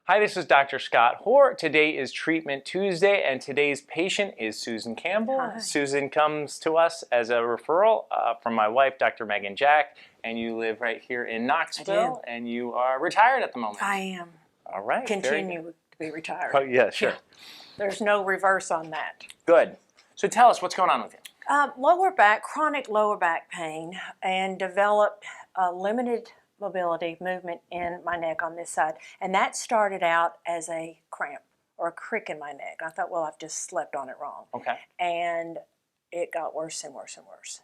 Hi, this is Dr. Scott Hoar. Today is Treatment Tuesday, and today's patient is Susan Campbell. Hi. Susan comes to us as a referral from my wife, Dr. Megan Jack, and you live right here in Knoxville, and you are retired at the moment. I am. All right. Continue to be retired. Oh, yeah, sure. Yeah. There's no reverse on that. Good. So tell us, what's going on with you? Lower back, chronic lower back pain, and developed limited mobility, movement in my neck on this side. And that started out as a cramp or a crick in my neck. I thought, well, I've just slept on it wrong. Okay. And it got worse and worse and worse.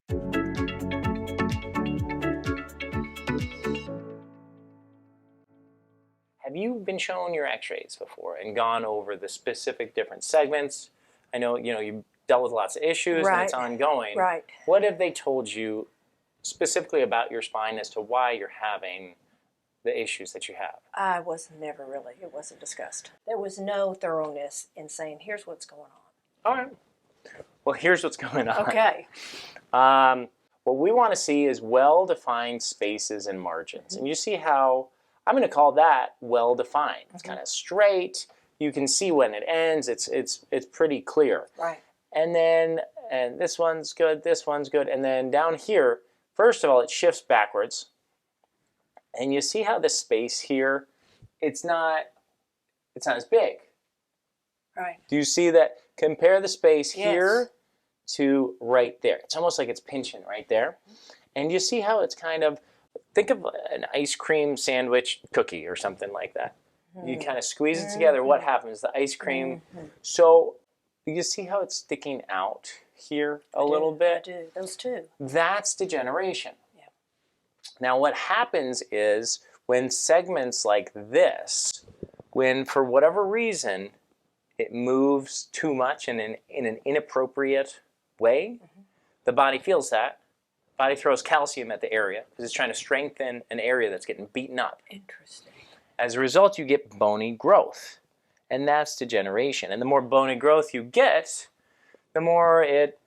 Have you been shown your x-rays before and gone over the specific different segments? I know, you've dealt with lots of issues and it's ongoing. Right. What have they told you specifically about your spine as to why you're having the issues that you have? It wasn't discussed. There was no thoroughness in saying, here's what's going on. All right. Well, here's what's going on. Okay. What we want to see is well-defined spaces and margins. And you see how, I'm going to call that well-defined. It's kind of straight. You can see when it ends. It's pretty clear. Right. And this one's good, this one's good. And then down here, first of all, it shifts backwards. And you see how the space here, it's not as big. Right. Do you see that? Compare the space here to right there. It's almost like it's pinching right there. And you see how it's kind of, think of an ice cream sandwich cookie or something like that. You kind of squeeze it together. What happens? The ice cream. So you see how it's sticking out here a little bit? I do. Those two. That's degeneration. Yeah. Now what happens is when segments like this, when for whatever reason it moves too much in an inappropriate way, the body feels that. The body throws calcium at the area because it's trying to strengthen an area that's getting beaten up. Interesting. As a result, you get bony growth, and that's degeneration. And the more bony growth you get, the more it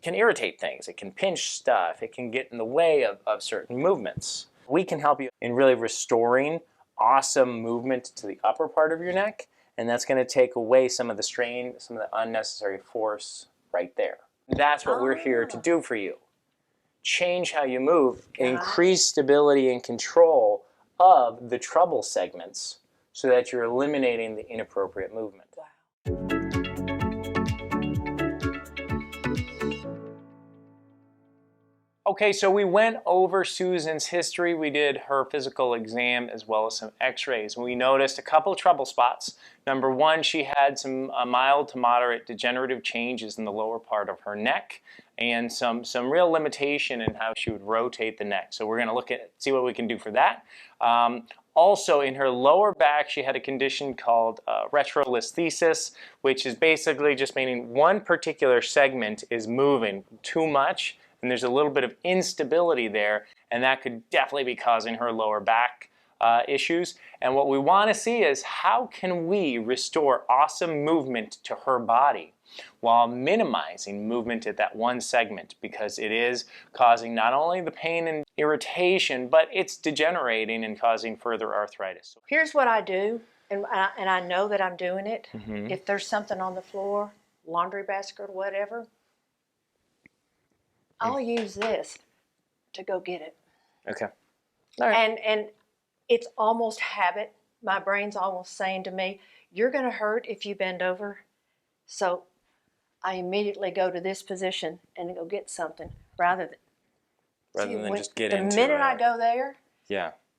can irritate things. It can pinch stuff. It can get in the way of certain movements. We can help you in really restoring awesome movement to the upper part of your neck, and that's going to take away some of the strain, some of the unnecessary force right there. That's what we're here to do for you. Change how you move, increase stability and control of the trouble segments so that you're eliminating the inappropriate movement. Wow. Okay, so we went over Susan's history. We did her physical exam as well as some x-rays. We noticed a couple of trouble spots. Number one, she had some mild to moderate degenerative changes in the lower part of her neck and some real limitation in how she would rotate the neck. So we're going to see what we can do for that. Also, in her lower back, she had a condition called retrolisthesis, which is basically just meaning one particular segment is moving too much, and there's a little bit of instability there, and that could definitely be causing her lower back issues. And what we want to see is how can we restore awesome movement to her body while minimizing movement at that one segment, because it is causing not only the pain and irritation, but it's degenerating and causing further arthritis. Here's what I do, and I know that I'm doing it. If there's something on the floor, laundry basket or whatever, I'll use this to go get it. Okay. All right. And it's almost habit. My brain's almost saying to me, you're going to hurt if you bend over. So I immediately go to this position and go get something rather than just get into it. The minute I go there,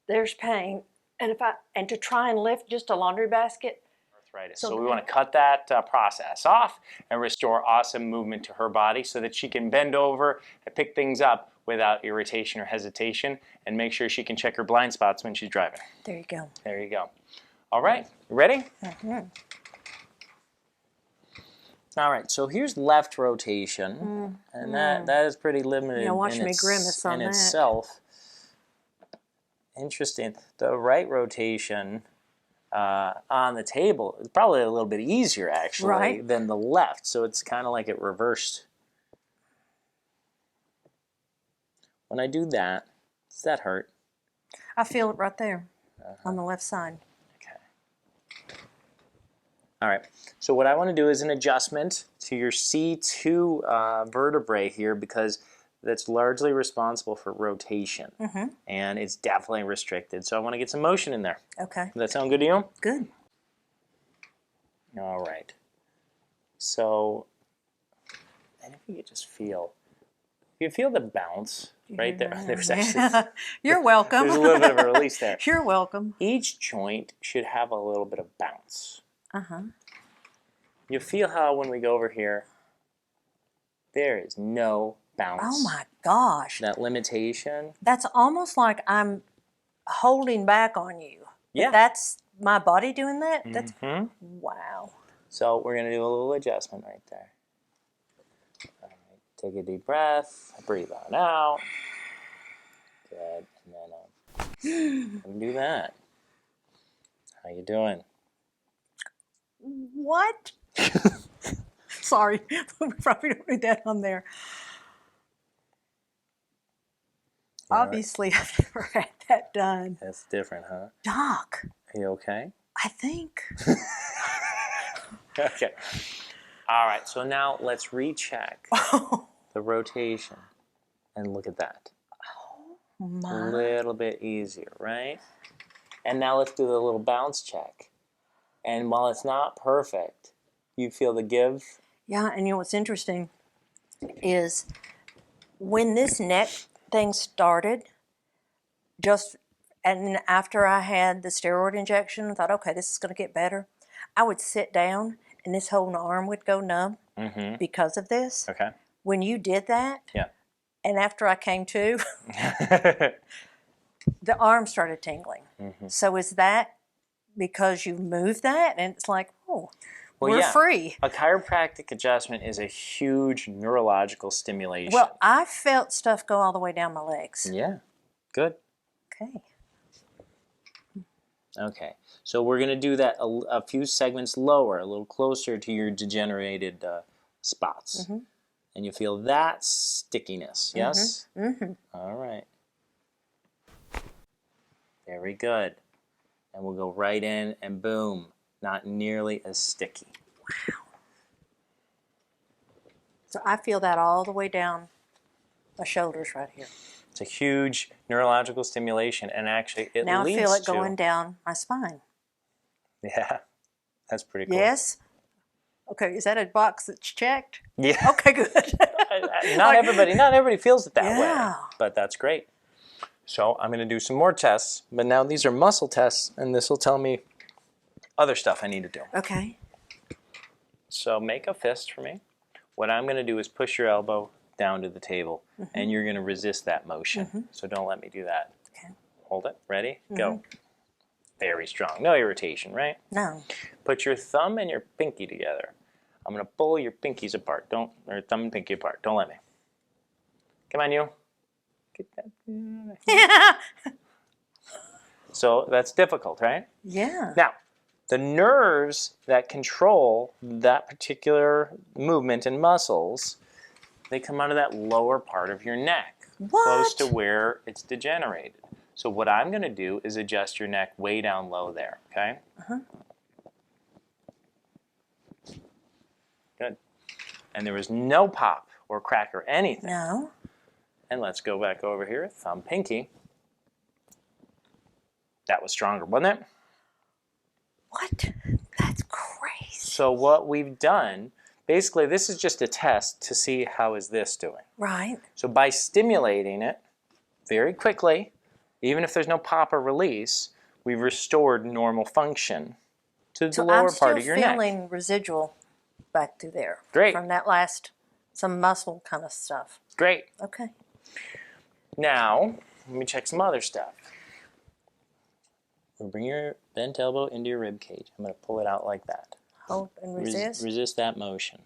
there's pain. And to try and lift just a laundry basket. Arthritis. So we want to cut that process off and restore awesome movement to her body so that she can bend over and pick things up without irritation or hesitation, and make sure she can check her blind spots when she's driving. There you go. There you go. All right, you ready? All right, so here's left rotation, and that is pretty limited in itself. Interesting. The right rotation on the table is probably a little bit easier, actually, than the left. So it's kind of like it reversed. When I do that, does that hurt? I feel it right there on the left side. Okay. All right. So what I want to do is an adjustment to your C2 vertebrae here because that's largely responsible for rotation. And it's definitely restricted. So I want to get some motion in there. Okay. Does that sound good to you? Good. All right. So, and if you could just feel, you feel the bounce right there. There's actually, You're welcome. there's a little bit of a release there. You're welcome. Each joint should have a little bit of bounce. Uh-huh. You feel how when we go over here, there is no bounce. Oh my gosh. That limitation. That's almost like I'm holding back on you. Yeah. That's my body doing that? That's wow. So we're going to do a little adjustment right there. All right. Take a deep breath. Breathe on out. Good. And then do that. How you doing? What? Sorry, we probably don't need that on there. You all Obviously, I've never had that done. That's different, huh? Doc, Are you okay? I think. Okay. All right, so now let's recheck the rotation and look at that. A My. little bit easier, right? And now let's do the little bounce check. And while it's not perfect, you feel the give. Yeah, and you know what's interesting is when this neck thing started, and after I had the steroid injection, I thought, okay, this is going to get better. I would sit down and this whole arm would go numb because of this. Okay. When you did that, Yeah. and after I came to, the arm started tingling. So is that because you moved that? And it's like, oh, Well, we're yeah. free. A chiropractic adjustment is a huge neurological stimulation. Well, I felt stuff go all the way down my legs. Yeah. Good. Okay. Okay. So we're going to do that a few segments lower, a little closer to your degenerated spots. And you feel that stickiness, yes? All right. Very good. And we'll go right in and boom, not nearly as sticky. Wow. So I feel that all the way down my shoulders right here. It's a huge neurological stimulation, and actually it Now leads I feel it to... going down my spine. Yeah, that's pretty cool. Yes? Okay, is that a box that's checked? Yeah. Okay, good. Not everybody feels it that way, Yeah. but that's great. So I'm going to do some more tests, but now these are muscle tests, and this will tell me other stuff I need to do. Okay. So make a fist for me. What I'm going to do is push your elbow down to the table, and you're going to resist that motion. So don't let me do that. Okay. Hold it. Ready? Go. Very strong. No irritation, right? No. Put your thumb and your pinky together. I'm going to pull your pinkies apart. Or thumb and pinky apart. Don't let me. Come on, you. Get that. So that's difficult, right? Yeah. Now, the nerves that control that particular movement and muscles, they come out of that lower part of your neck, close to where it's degenerated. So what I'm going to do is adjust your neck way down low there, okay? Good. And there was no pop or crack or anything. No. And let's go back over here, thumb, pinky. That was stronger, wasn't it? What? That's crazy. So what we've done, basically this is just a test to see how is this doing. Right. So by stimulating it very quickly, even if there's no pop or release, we've restored normal function to the lower part of your neck. I'm still feeling residual back through there. Great. From that last, some muscle kind of stuff. Great. Okay. Now, let me check some other stuff. Bring your bent elbow into your rib cage. I'm going to pull it out like that. Hold and resist. Resist that motion.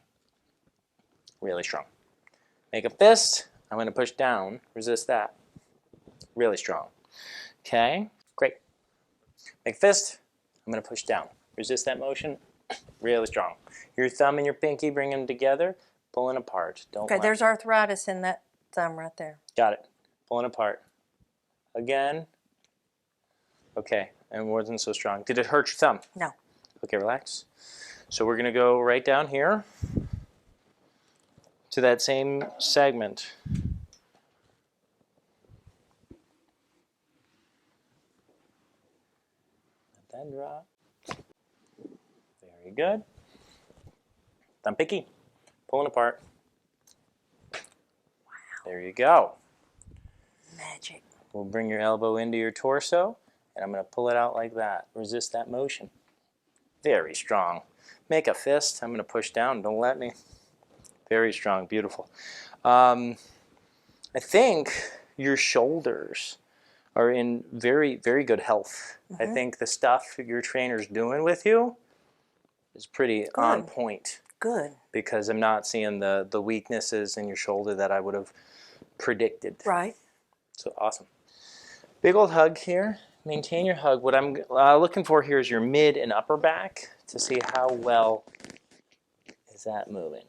Really strong. Make a fist. I'm going to push down. Resist that. Really strong. Okay, great. Make a fist. I'm going to push down. Resist that motion. Really strong. Your thumb and your pinky, bring them together. Pulling apart. Don't Okay, let there's arthritis in that thumb right there. Got it. Pulling apart. Again. Okay, and it wasn't so strong. Did it hurt your thumb? No. Okay, relax. So we're going to go right down here to that same segment. Let that drop. Very good. Thumb picky. Pulling apart. Wow. There you go. Magic. We'll bring your elbow into your torso, and I'm going to pull it out like that. Resist that motion. Very strong. Make a fist. I'm going to push down. Don't let me. Very strong. Beautiful. I think your shoulders are in very, very good health. I think the stuff your trainer's doing with you is pretty on point. Good. Because I'm not seeing the weaknesses in your shoulder that I would have predicted. Right. So awesome. Big old hug here. Maintain your hug. What I'm looking for here is your mid and upper back to see how well is that moving.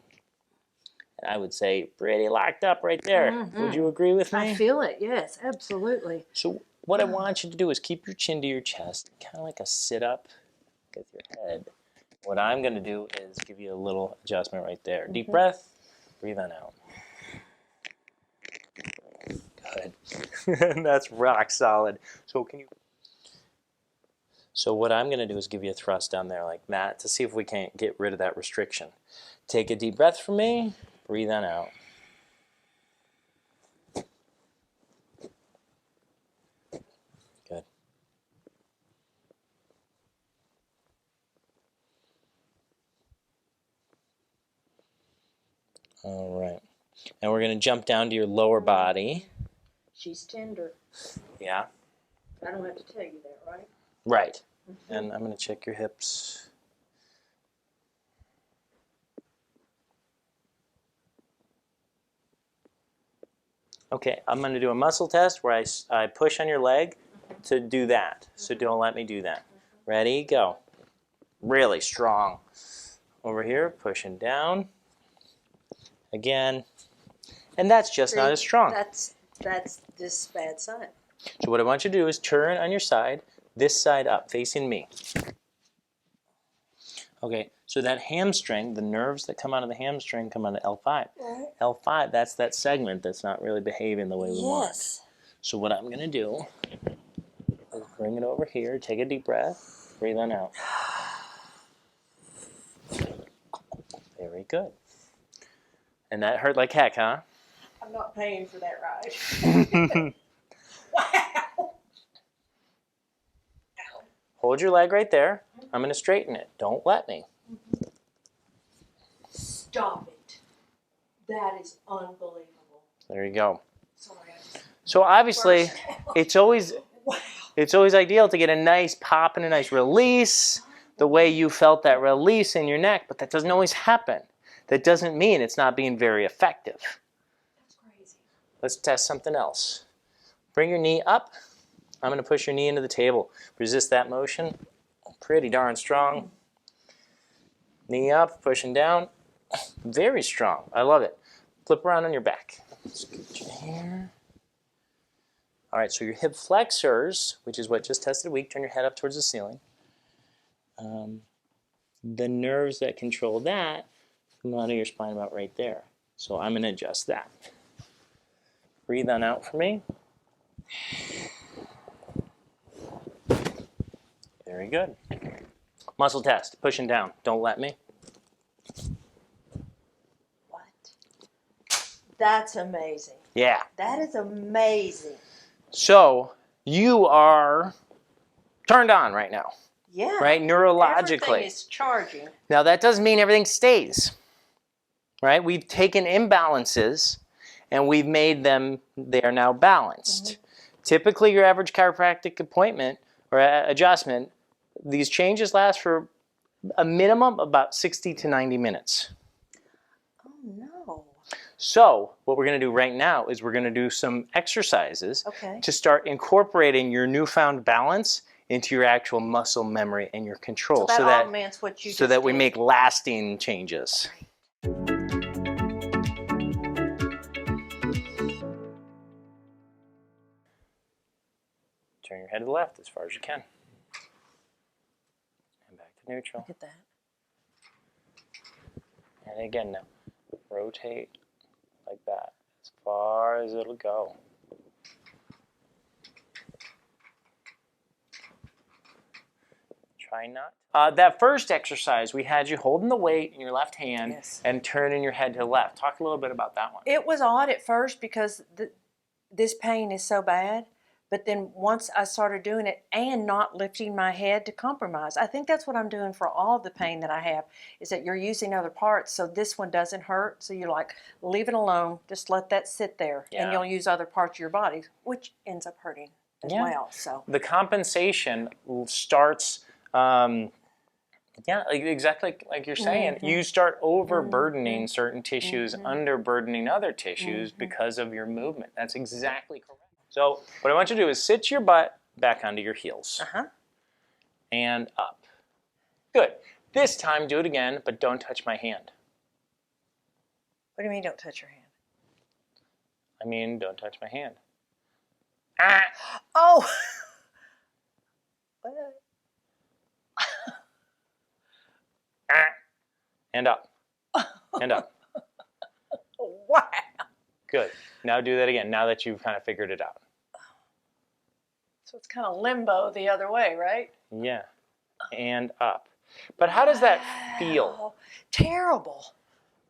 And I would say pretty locked up right there. Would you agree with me? I feel it. Yes, absolutely. So what I want you to do is keep your chin to your chest, kind of like a sit-up with your head. What I'm going to do is give you a little adjustment right there. Deep breath. Breathe on out. Good. That's rock solid. So what I'm going to do is give you a thrust down there like that to see if we can't get rid of that restriction. Take a deep breath from me. Breathe on out. Good. All right. And we're going to jump down to your lower body. She's tender. Yeah. I don't have to tell you that, right? Right. And I'm going to check your hips. Okay, I'm going to do a muscle test where I push on your leg to do that. So don't let me do that. Ready? Go. Really strong. Over here, pushing down. Again. And that's just not as strong. That's this bad side. So what I want you to do is turn on your side, this side up, facing me. Okay, so that hamstring, the nerves that come out of the hamstring come out of L5. Right. L5, that's that segment that's not really behaving the way we want. Yes. So what I'm going to do is bring it over here, take a deep breath, breathe on out. Very good. And that hurt like heck, huh? I'm not paying for that ride. Wow. Hold your leg right there. I'm going to straighten it. Don't let me. Stop it. That is unbelievable. There you go. Sorry. So obviously, it's always ideal to get a nice pop and a nice release, the way you felt that release in your neck, but that doesn't always happen. That doesn't mean it's not being very effective. That's crazy. Let's test something else. Bring your knee up. I'm going to push your knee into the table. Resist that motion. Pretty darn strong. Knee up, pushing down. Very strong. I love it. Flip around on your back. Scoot you here. All right, so your hip flexors, which is what just tested weak, turn your head up towards the ceiling. The nerves that control that come out of your spine about right there. So I'm going to adjust that. Breathe on out for me. Very good. Muscle test, pushing down. Don't let me. What? That's amazing. Yeah. That is amazing. So you are turned on right now. Yeah. Right? Neurologically. Everything is charging. Now that doesn't mean everything stays. Right? We've taken imbalances and we've made them, they are now balanced. Typically your average chiropractic appointment or adjustment, these changes last for a minimum about 60 to 90 minutes. Oh no. So what we're going to do right now is we're going to do some exercises to start incorporating your newfound balance into your actual muscle memory and your control, So that augments what you so that we make lasting changes. Turn your head to the left as far as you can. And back to neutral. Look at that. And again now, rotate like that as far as it'll go. Try not. That first exercise, we had you holding the weight in your left hand and turning your head to the left. Talk a little bit about that one. It was odd at first because this pain is so bad, but then once I started doing it and not lifting my head to compromise, I think that's what I'm doing for all the pain that I have, is that you're using other parts so this one doesn't hurt. So you're like, leave it alone, just let that sit there, and you'll use other parts of your body, which ends up hurting as well. So the compensation starts. Yeah, exactly like you're saying. You start overburdening certain tissues, underburdening other tissues because of your movement. That's exactly correct. So what I want you to do is sit your butt back onto your heels. And up. Good. This time do it again, but don't touch my hand. What do you mean don't touch your hand? I mean don't touch my hand. Oh! What? And up. And up. Wow. Good. Now do that again, now that you've kind of figured it out. So it's kind of limbo the other way, right? Yeah. And up. But how does that feel? Terrible.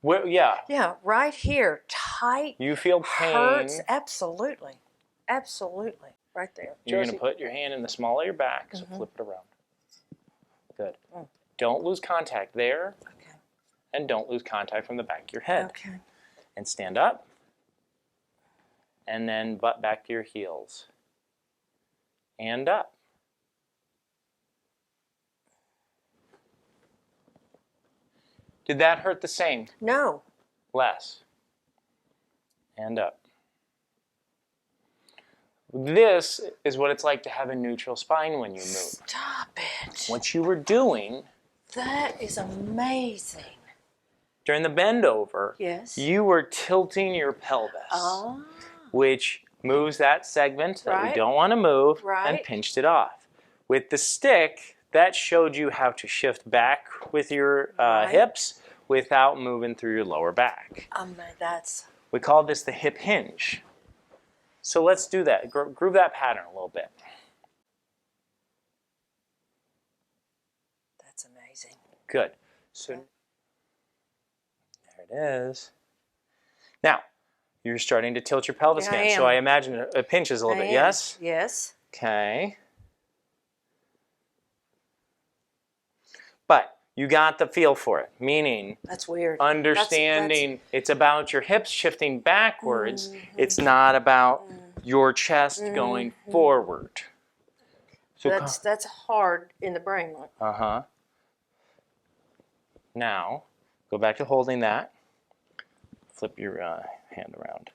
Yeah. Yeah, right here. Tight. You feel pain. Hurts. Absolutely. Absolutely. Right there. You're going to put your hand in the small of your back, so flip it around. Good. Don't lose contact there. Okay. And don't lose contact from the back of your head. Okay. And stand up. And then butt back to your heels. And up. Did that hurt the same? No. Less. And up. This is what it's like to have a neutral spine when you move. Stop it. What you were doing... That is amazing. During the bend over, you were tilting your pelvis, which moves that segment that we don't want to move and pinched it off. With the stick, that showed you how to shift back with your hips without moving through your lower back. We call this the hip hinge. So let's do that. Groove that pattern a little bit. That's amazing. Good. So there it is. Now, you're starting to tilt your pelvis again. So I imagine it pinches a little bit, yes? Yes. Okay. But you got the feel for it, meaning that's weird. Understanding it's about your hips shifting backwards. It's not about your chest going forward. So that's hard in the brain. Now, go back to holding that. Flip your hand around.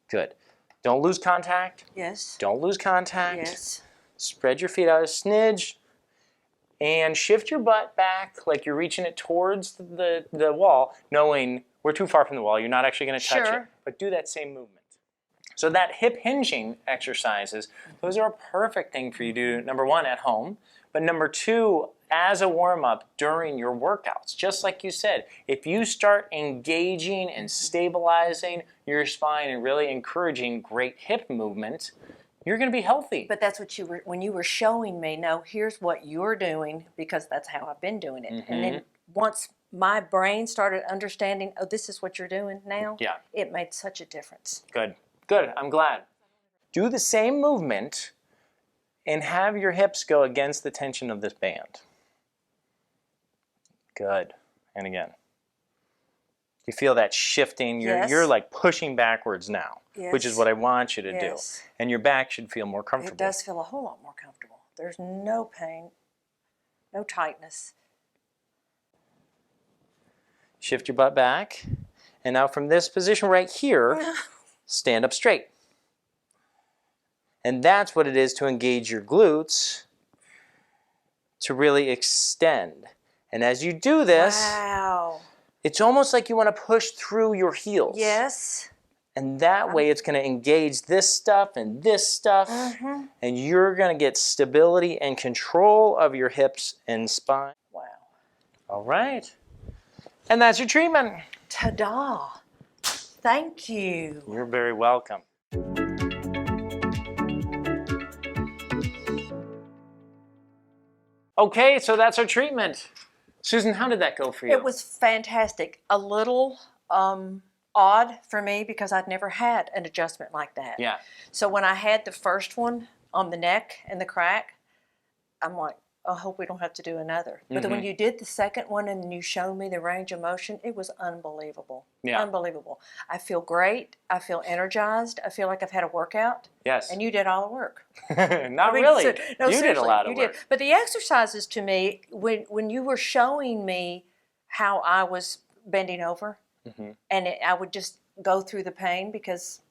Good. Don't lose contact. Yes. Don't lose contact. Yes. Spread your feet out a smidge. And shift your butt back like you're reaching it towards the wall, knowing we're too far from the wall. You're not actually going to touch it. But do that same movement. So that hip hinging exercises, those are a perfect thing for you to do, number one, at home. But number two, as a warm-up during your workouts. Just like you said, if you start engaging and stabilizing your spine and really encouraging great hip movement, you're going to be healthy. But that's what you were, when you were showing me, no, here's what you're doing, because that's how I've been doing it. And then once my brain started understanding, oh, this is what you're doing now, it made such a difference. Good. Good. I'm glad. Do the same movement and have your hips go against the tension of this band. Good. And again. You feel that shifting. You're like pushing backwards now, which is what I want you to do. And your back should feel more comfortable. It does feel a whole lot more comfortable. There's no pain, no tightness. Shift your butt back. And now from this position right here, stand up straight. And that's what it is to engage your glutes to really extend. And as you do this, it's almost like you want to push through your heels. Yes. And that way it's going to engage this stuff and this stuff. And you're going to get stability and control of your hips and spine. Wow. All right. And that's your treatment. Ta-da! Thank you. You're very welcome. Okay, so that's our treatment. Susan, how did that go for you? It was fantastic. A little odd for me because I'd never had an adjustment like that. Yeah. So when I had the first one on the neck and the crack, I'm like, I hope we don't have to do another. But then when you did the second one and you showed me the range of motion, it was unbelievable. Yeah. Unbelievable. I feel great. I feel energized. I feel like I've had a workout. Yes. And you did all the work. Not really. No, you did a lot of you work. did. But the exercises to me, when you were showing me how I was bending over, and I would just go through the pain because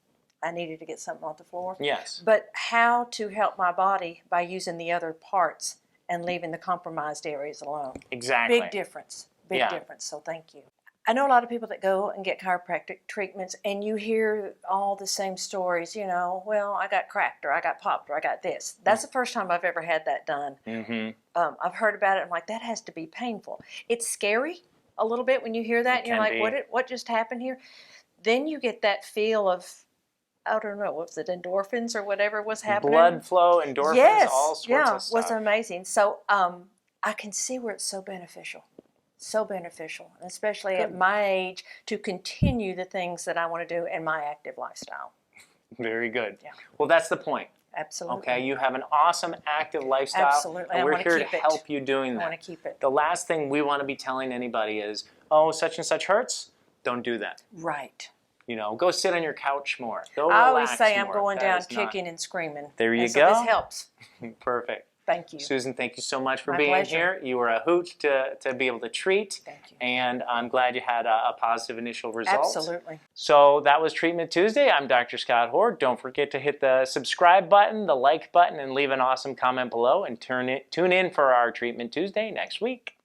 I needed to get something off the floor. Yes. But how to help my body by using the other parts and leaving the compromised areas alone. Exactly. Big difference. Big difference. So thank you. I know a lot of people that go and get chiropractic treatments, and you hear all the same stories, you know, well, I got cracked, or I got popped, or I got this. That's the first time I've ever had that done. I've heard about it. I'm like, that has to be painful. It's scary a little bit when you hear that, and you're like, what just happened here? Then you get that feel of, I don't know, was it endorphins or whatever was happening? Blood flow, endorphins, all sorts of stuff. Was amazing. So I can see where it's so beneficial. So beneficial, especially at my age, to continue the things that I want to do in my active lifestyle. Very good. Yeah. Well, that's the point. Absolutely. Okay, you have an awesome active lifestyle. Absolutely. And we're here to help you doing that. I want to keep it. The last thing we want to be telling anybody is, oh, such and such hurts. Don't do that. Right. You know, go sit on your couch more. Go I always relax say I'm more. going That down is not- kicking and screaming. There you So go. this helps. Perfect. Thank you. Susan, thank you so much for My being pleasure. here. You were a hoot to be able to treat. Thank you. And I'm glad you had a positive initial result. Absolutely. So that was Treatment Tuesday. I'm Dr. Scott Hoar. Don't forget to hit the subscribe button, the like button, and leave an awesome comment below. And tune in for our Treatment Tuesday next week.